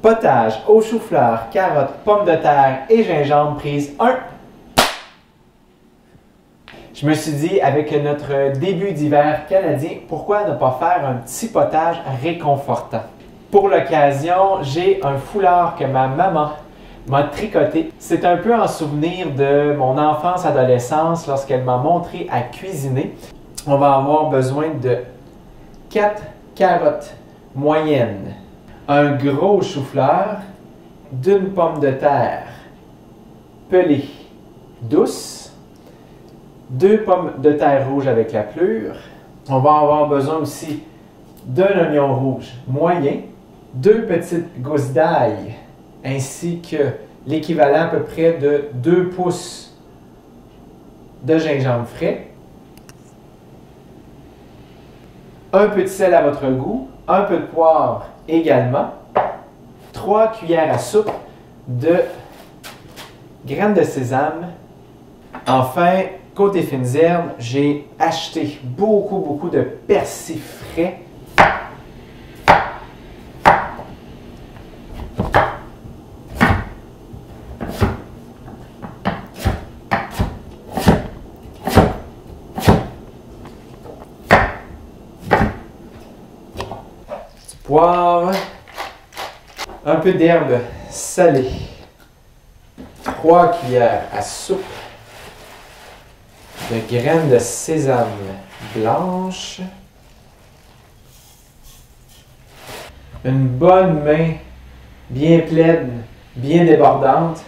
Potage au chou-fleur, carottes, pommes de terre et gingembre, prise 1. Je me suis dit, avec notre début d'hiver canadien, pourquoi ne pas faire un petit potage réconfortant? Pour l'occasion, j'ai un foulard que ma maman m'a tricoté. C'est un peu en souvenir de mon enfance-adolescence lorsqu'elle m'a montré à cuisiner. On va avoir besoin de 4 carottes moyennes, un gros chou-fleur, d'une pomme de terre pelée douce, 2 pommes de terre rouges avec la pelure. On va avoir besoin aussi d'un oignon rouge moyen, 2 petites gousses d'ail, ainsi que l'équivalent à peu près de 2 pouces de gingembre frais, un peu de sel à votre goût, un peu de poivre également, 3 cuillères à soupe de graines de sésame. Enfin, côté fines herbes, j'ai acheté beaucoup de persil frais. Du poivre, un peu d'herbe salée, 3 cuillères à soupe de graines de sésame blanches, une bonne main bien pleine, bien débordante.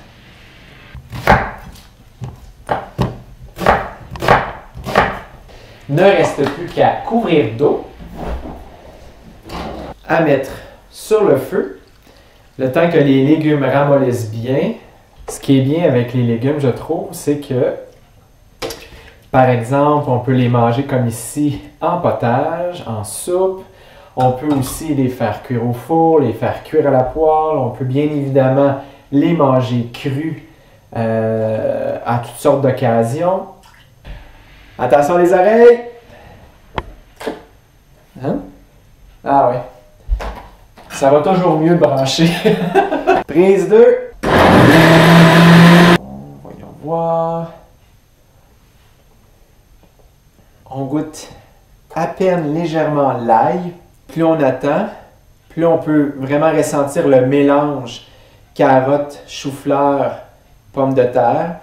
Ne reste plus qu'à couvrir d'eau, à mettre sur le feu, le temps que les légumes ramollissent bien. Ce qui est bien avec les légumes, je trouve, c'est que, par exemple, on peut les manger comme ici en potage, en soupe. On peut aussi les faire cuire au four, les faire cuire à la poêle. On peut bien évidemment les manger crus à toutes sortes d'occasions. Attention les oreilles! Hein? Ah oui. Ça va toujours mieux de brancher. Prise 2. Voyons voir. On goûte à peine légèrement l'ail. Plus on attend, plus on peut vraiment ressentir le mélange carottes, chou-fleur, pommes de terre.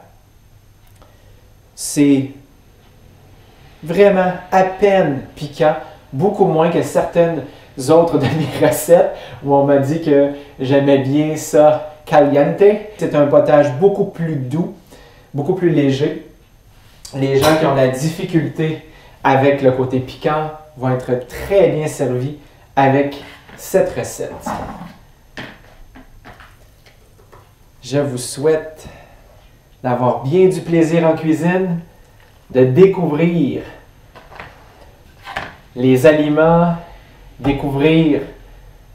C'est vraiment à peine piquant, beaucoup moins que certaines autres de mes recettes où on m'a dit que j'aimais bien ça caliente. C'est un potage beaucoup plus doux, beaucoup plus léger. Les gens qui ont de la difficulté avec le côté piquant vont être très bien servis avec cette recette. Je vous souhaite d'avoir bien du plaisir en cuisine, de découvrir les aliments, découvrir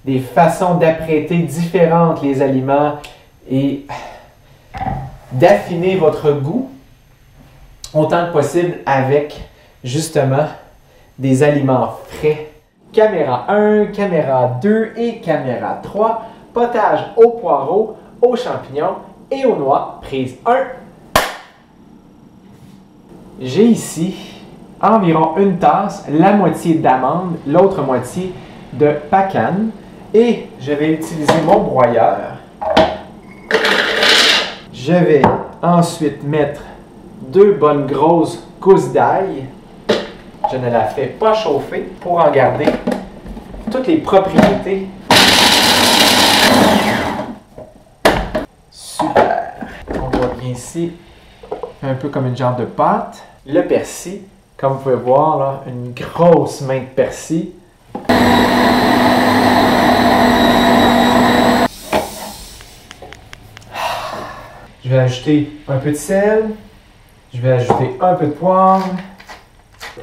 des façons d'apprêter différentes les aliments et d'affiner votre goût autant que possible avec justement des aliments frais. Caméra 1, caméra 2 et caméra 3, potage aux poireaux, aux champignons et aux noix, prise 1. J'ai ici environ une tasse, la moitié d'amandes, l'autre moitié de pacane. Et je vais utiliser mon broyeur. Je vais ensuite mettre 2 bonnes grosses gousses d'ail. Je ne la fais pas chauffer pour en garder toutes les propriétés. Super! On voit bien ici, un peu comme une genre de pâte. Le persil, comme vous pouvez voir, là, une grosse main de persil. Je vais ajouter un peu de sel. Je vais ajouter un peu de poivre.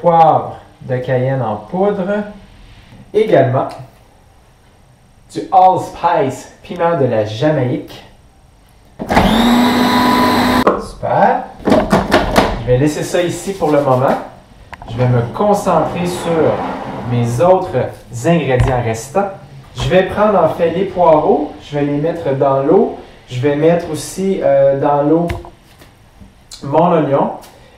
Poivre de Cayenne en poudre. Également, du allspice, piment de la Jamaïque. Super. Je vais laisser ça ici pour le moment. Je vais me concentrer sur mes autres ingrédients restants. Je vais prendre en fait les poireaux, je vais les mettre dans l'eau. Je vais mettre aussi dans l'eau mon oignon.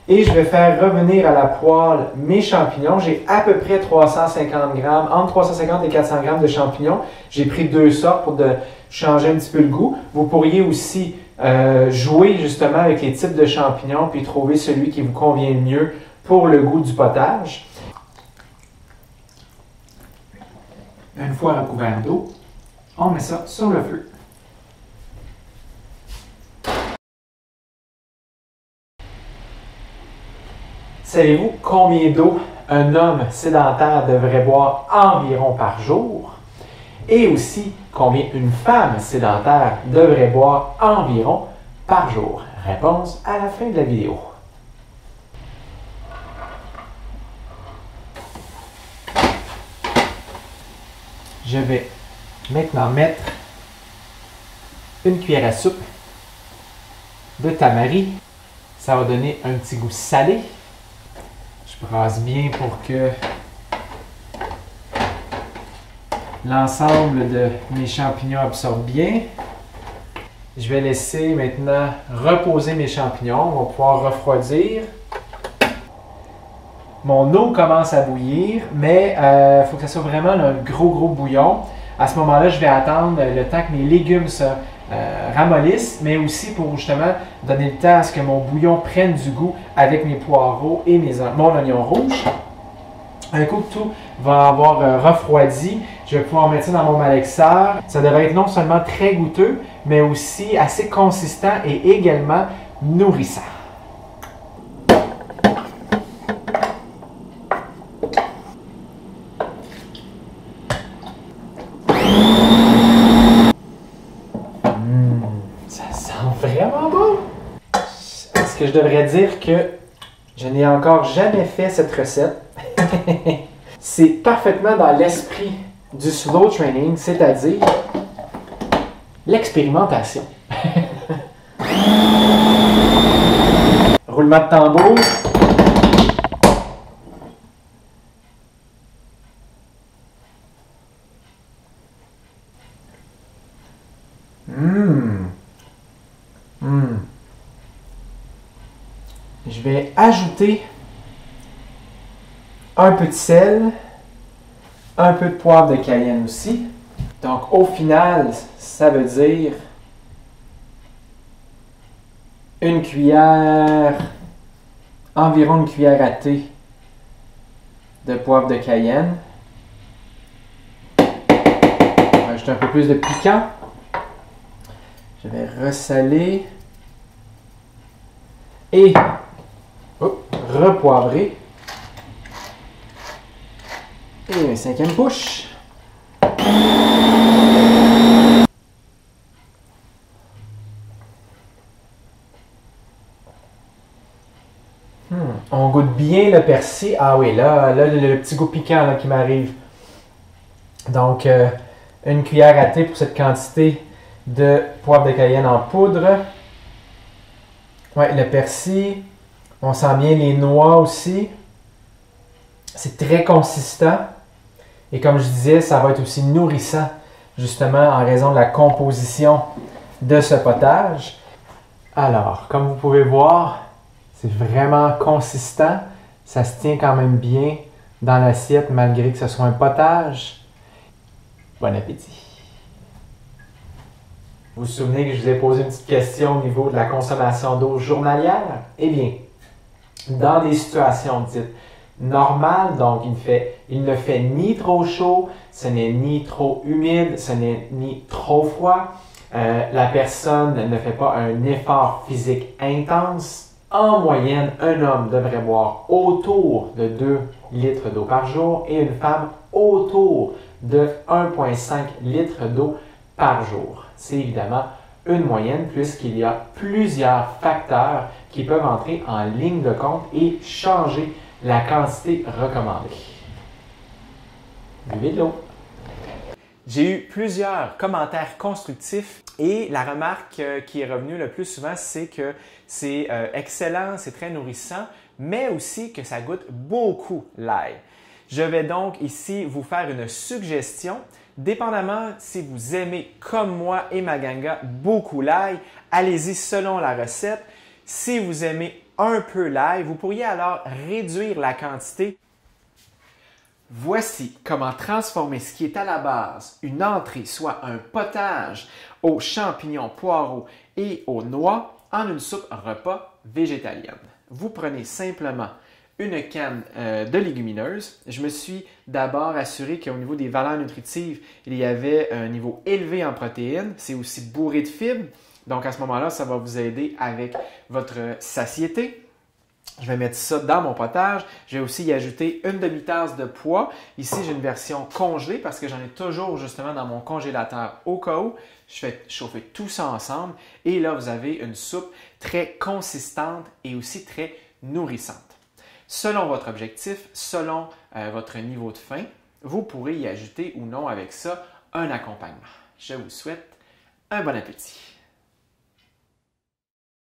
Et je vais faire revenir à la poêle mes champignons. J'ai à peu près 350 grammes, entre 350 et 400 grammes de champignons. J'ai pris deux sortes pour changer un petit peu le goût. Vous pourriez aussi jouer justement avec les types de champignons puis trouver celui qui vous convient le mieux pour le goût du potage. Une fois recouvert d'eau, on met ça sur le feu. Savez-vous combien d'eau un homme sédentaire devrait boire environ par jour? Et aussi, combien une femme sédentaire devrait boire environ par jour? Réponse à la fin de la vidéo. Je vais maintenant mettre une cuillère à soupe de tamari. Ça va donner un petit goût salé. Je brasse bien pour que l'ensemble de mes champignons absorbe bien. Je vais laisser maintenant reposer mes champignons. On va pouvoir refroidir. Mon eau commence à bouillir, mais il faut que ça soit vraiment un gros bouillon. À ce moment-là, je vais attendre le temps que mes légumes se ramollissent, mais aussi pour justement donner le temps à ce que mon bouillon prenne du goût avec mes poireaux et mon oignon rouge. Un coup que tout va avoir refroidi, je vais pouvoir mettre ça dans mon malaxeur. Ça devrait être non seulement très goûteux, mais aussi assez consistant et également nourrissant. Ça sent vraiment bon! Est-ce que je devrais dire que je n'ai encore jamais fait cette recette? C'est parfaitement dans l'esprit du slow training, c'est-à-dire l'expérimentation. Roulement de tambour. Je vais ajouter un peu de sel, un peu de poivre de cayenne aussi. Donc au final, ça veut dire une cuillère, environ une cuillère à thé de poivre de cayenne. Je vais ajouter un peu plus de piquant. Je vais ressaler et repoivrer. Et une cinquième couche. On goûte bien le persil. Ah oui, là le petit goût piquant là, qui m'arrive. Donc, une cuillère à thé pour cette quantité de poivre de cayenne en poudre. Ouais, le persil. On sent bien les noix aussi. C'est très consistant. Et comme je disais, ça va être aussi nourrissant, justement, en raison de la composition de ce potage. Alors, comme vous pouvez voir, c'est vraiment consistant. Ça se tient quand même bien dans l'assiette, malgré que ce soit un potage. Bon appétit! Vous vous souvenez que je vous ai posé une petite question au niveau de la consommation d'eau journalière? Eh bien, dans des situations dites normales, donc il ne fait ni trop chaud, ce n'est ni trop humide, ce n'est ni trop froid, la personne ne fait pas un effort physique intense. En moyenne, un homme devrait boire autour de 2 litres d'eau par jour et une femme autour de 1,5 litres d'eau par jour. C'est évidemment une moyenne puisqu'il y a plusieurs facteurs qui peuvent entrer en ligne de compte et changer la quantité recommandée. Buvez de l'eau. J'ai eu plusieurs commentaires constructifs et la remarque qui est revenue le plus souvent, c'est que c'est excellent, c'est très nourrissant, mais aussi que ça goûte beaucoup l'ail. Je vais donc ici vous faire une suggestion Dépendamment si vous aimez, comme moi et ma ganga, beaucoup l'ail, allez-y selon la recette. Si vous aimez un peu l'ail, vous pourriez alors réduire la quantité. Voici comment transformer ce qui est à la base, une entrée, soit un potage aux champignons, poireaux et aux noix, en une soupe repas végétalienne. Vous prenez simplement une canne de légumineuses. Je me suis d'abord assuré qu'au niveau des valeurs nutritives, il y avait un niveau élevé en protéines. C'est aussi bourré de fibres. Donc à ce moment-là, ça va vous aider avec votre satiété. Je vais mettre ça dans mon potage. Je vais aussi y ajouter une demi-tasse de pois. Ici, j'ai une version congelée parce que j'en ai toujours justement dans mon congélateur au cas où. Je fais chauffer tout ça ensemble. Et là, vous avez une soupe très consistante et aussi très nourrissante. Selon votre objectif, selon votre niveau de faim, vous pourrez y ajouter ou non avec ça un accompagnement. Je vous souhaite un bon appétit.